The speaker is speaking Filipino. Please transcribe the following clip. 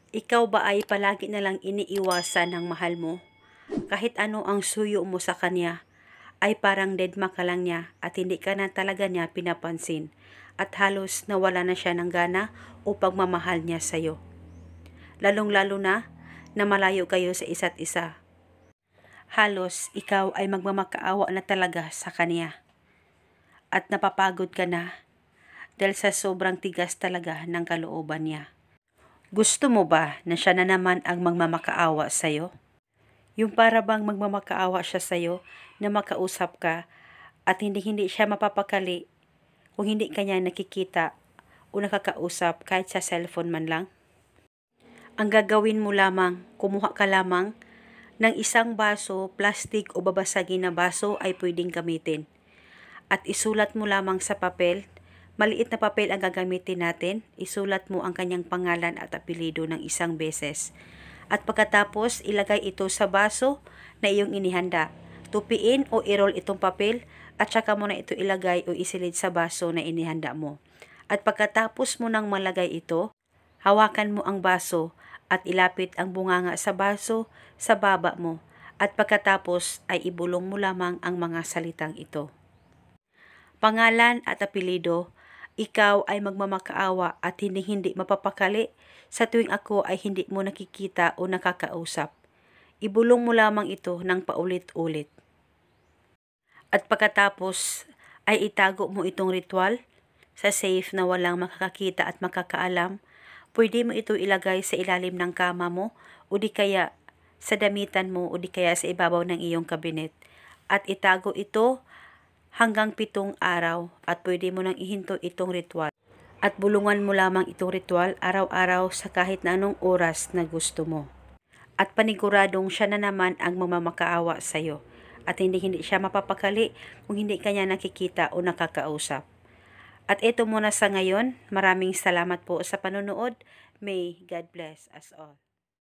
Ikaw ba ay palagi na lang iniiwasan ng mahal mo? Kahit ano ang suyo mo sa kanya, ay parang dedma ka lang niya at hindi ka na talaga niya pinapansin at halos nawala na siya ng gana o pagmamahal niya sa'yo. Lalong-lalo na malayo kayo sa isa't isa. Halos ikaw ay magmamakaawa na talaga sa kanya at napapagod ka na dahil sa sobrang tigas talaga ng kalooban niya. Gusto mo ba na siya na naman ang magmamakaawa sa'yo? Yung para bang magmamakaawa siya sa'yo na makausap ka at hindi siya mapapakali kung hindi kanya nakikita o nakakausap kahit sa cellphone man lang? Ang gagawin mo lamang, kumuha ka lamang ng isang baso, plastic o babasagin na baso ay pwedeng gamitin. At isulat mo lamang sa papel, maliit na papel ang gagamitin natin, isulat mo ang kanyang pangalan at apelyido ng isang beses. At pagkatapos, ilagay ito sa baso na iyong inihanda. Tupiin o i-roll itong papel at saka mo na ito ilagay o isilid sa baso na inihanda mo. At pagkatapos mo nang malagay ito, hawakan mo ang baso at ilapit ang bunganga sa baso sa baba mo. At pagkatapos ay ibulong mo lamang ang mga salitang ito. Pangalan at apelyido, ikaw ay magmamakaawa at hindi mapapakali sa tuwing ako ay hindi mo nakikita o nakakausap. Ibulong mo lamang ito ng paulit-ulit. At pagkatapos ay itago mo itong ritual sa safe na walang makakakita at makakaalam. Pwede mo ito ilagay sa ilalim ng kama mo o di kaya sa damitan mo o di kaya sa ibabaw ng iyong kabinet. At itago ito hanggang 7 araw at pwede mo nang ihinto itong ritual. At bulungan mo lamang itong ritual araw-araw sa kahit na anong oras na gusto mo. At paniguradong siya na naman ang mamamakaawa sa iyo. At hindi siya mapapakali kung hindi kanya nakikita o nakakausap. At ito muna sa ngayon. Maraming salamat po sa panonood. May God bless us all.